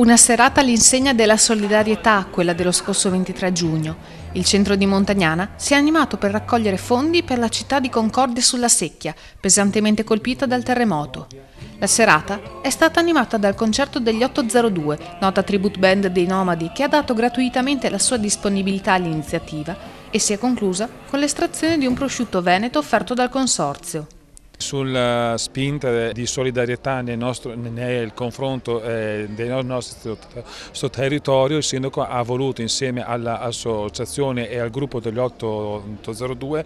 Una serata all'insegna della solidarietà, quella dello scorso 23 giugno. Il centro di Montagnana si è animato per raccogliere fondi per la città di Concordia sulla Secchia, pesantemente colpita dal terremoto. La serata è stata animata dal concerto degli 802, nota tribute band dei Nomadi, che ha dato gratuitamente la sua disponibilità all'iniziativa, e si è conclusa con l'estrazione di un prosciutto veneto offerto dal consorzio. Sulla spinta di solidarietà nel confronto del nostro territorio, il sindaco ha voluto, insieme all'associazione e al gruppo degli 802,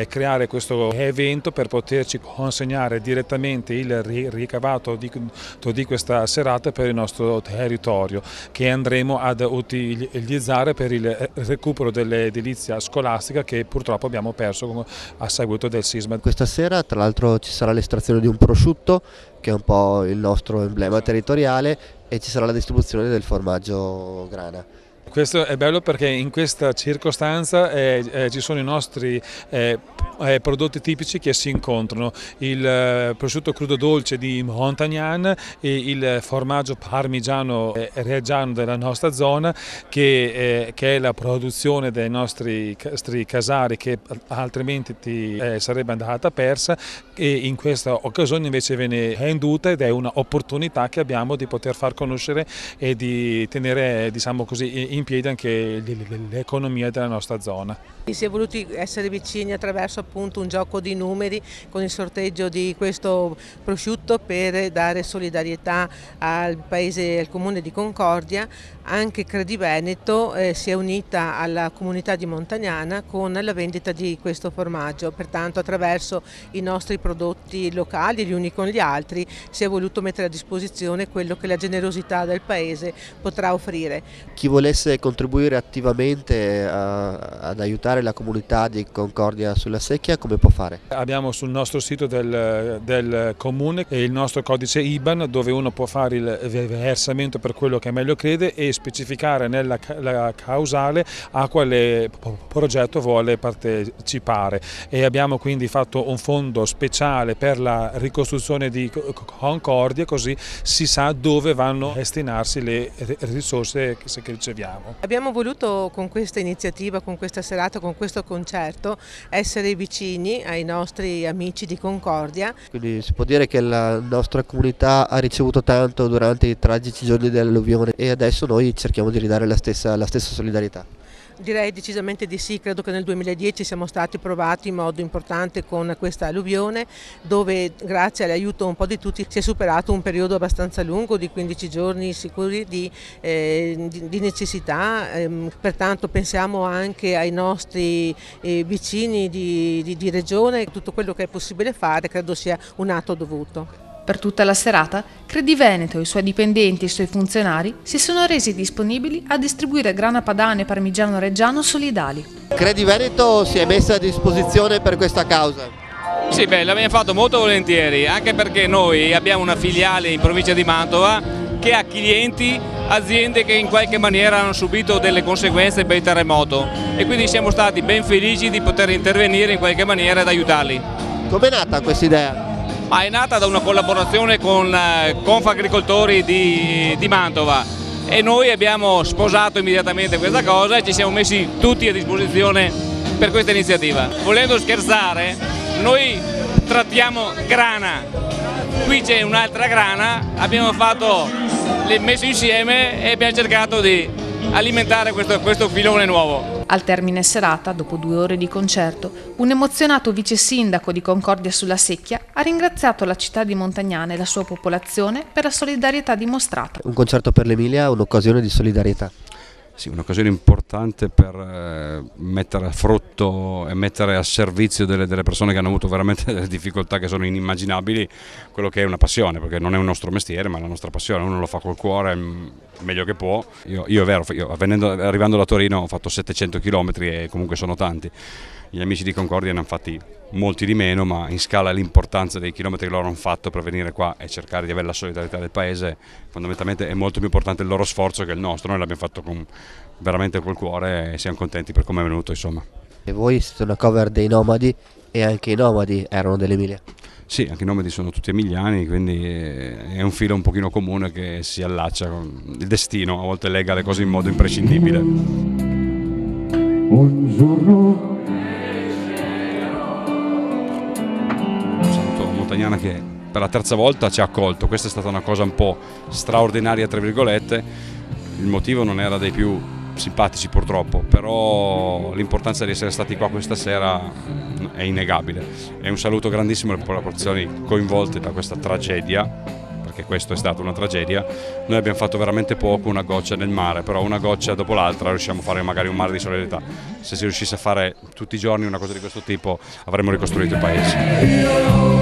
creare questo evento per poterci consegnare direttamente il ricavato di questa serata per il nostro territorio, che andremo ad utilizzare per il recupero dell'edilizia scolastica che purtroppo abbiamo perso a seguito del sisma. Questa sera, tra l'altro, ci sarà l'estrazione di un prosciutto, che è un po' il nostro emblema territoriale, e ci sarà la distribuzione del formaggio grana. Questo è bello perché in questa circostanza ci sono i nostri prodotti tipici che si incontrano: il prosciutto crudo dolce di Montagnana e il formaggio parmigiano reggiano della nostra zona, che è la produzione dei nostri casari, che altrimenti sarebbe andata persa, e in questa occasione invece viene venduta, ed è un'opportunità che abbiamo di poter far conoscere e di tenere, diciamo così, in piedi anche l'economia della nostra zona. Si è voluti essere vicini attraverso appunto un gioco di numeri con il sorteggio di questo prosciutto, per dare solidarietà al paese, al comune di Concordia. Anche Credi Veneto si è unita alla comunità di Montagnana con la vendita di questo formaggio, pertanto attraverso i nostri prodotti locali, gli uni con gli altri, si è voluto mettere a disposizione quello che la generosità del paese potrà offrire. Chi volesse contribuire attivamente ad aiutare la comunità di Concordia sulla Secchia, come può fare? Abbiamo sul nostro sito del comune il nostro codice IBAN, dove uno può fare il versamento per quello che meglio crede e specificare nella causale a quale progetto vuole partecipare. E abbiamo quindi fatto un fondo speciale per la ricostruzione di Concordia, così si sa dove vanno a destinarsi le risorse che riceviamo. Abbiamo voluto, con questa iniziativa, con questa serata, con questo concerto, essere vicini ai nostri amici di Concordia. Quindi si può dire che la nostra comunità ha ricevuto tanto durante i tragici giorni dell'alluvione, e adesso noi cerchiamo di ridare la stessa solidarietà. Direi decisamente di sì. Credo che nel 2010 siamo stati provati in modo importante con questa alluvione, dove grazie all'aiuto un po' di tutti si è superato un periodo abbastanza lungo di 15 giorni sicuri di necessità. Pertanto pensiamo anche ai nostri vicini di regione. Tutto quello che è possibile fare credo sia un atto dovuto. Per tutta la serata, Credi Veneto, i suoi dipendenti e i suoi funzionari si sono resi disponibili a distribuire grana padano e parmigiano reggiano solidali. Credi Veneto si è messa a disposizione per questa causa? Sì, l'abbiamo fatto molto volentieri, anche perché noi abbiamo una filiale in provincia di Mantova che ha clienti, aziende che in qualche maniera hanno subito delle conseguenze per il terremoto, e quindi siamo stati ben felici di poter intervenire in qualche maniera ed aiutarli. Com'è nata questa idea? Ma è nata da una collaborazione con Confagricoltori di Mantova, e noi abbiamo sposato immediatamente questa cosa e ci siamo messi tutti a disposizione per questa iniziativa. Volendo scherzare, noi trattiamo grana, qui c'è un'altra grana, abbiamo messo insieme e abbiamo cercato di alimentare questo filone nuovo. Al termine serata, dopo 2 ore di concerto, un emozionato vice sindaco di Concordia sulla Secchia ha ringraziato la città di Montagnana e la sua popolazione per la solidarietà dimostrata. Un concerto per l'Emilia, un'occasione di solidarietà. Sì, un'occasione importante per mettere a frutto e mettere a servizio delle persone che hanno avuto veramente delle difficoltà che sono inimmaginabili, quello che è una passione, perché non è un nostro mestiere ma è la nostra passione, uno lo fa col cuore meglio che può. Io è vero, arrivando da Torino ho fatto 700 km e comunque sono tanti. Gli amici di Concordia ne hanno fatti molti di meno, ma in scala l'importanza dei chilometri che loro hanno fatto per venire qua e cercare di avere la solidarietà del paese, fondamentalmente è molto più importante il loro sforzo che il nostro. Noi l'abbiamo fatto veramente col cuore e siamo contenti per come è venuto, insomma. E voi siete una cover dei Nomadi, e anche i Nomadi erano dell'Emilia. Sì, anche i nomadi sono tutti emiliani, quindi è un filo un pochino comune che si allaccia con il destino, a volte lega le cose in modo imprescindibile. Buongiorno. Un saluto a Montagnana che per la terza volta ci ha accolto, questa è stata una cosa un po' straordinaria tra virgolette, il motivo non era dei più simpatici purtroppo, però l'importanza di essere stati qua questa sera è innegabile. È un saluto grandissimo alle popolazioni coinvolte da questa tragedia, perché questo è stata una tragedia. Noi abbiamo fatto veramente poco, una goccia nel mare, però una goccia dopo l'altra riusciamo a fare magari un mare di solidarietà. Se si riuscisse a fare tutti i giorni una cosa di questo tipo avremmo ricostruito il paese.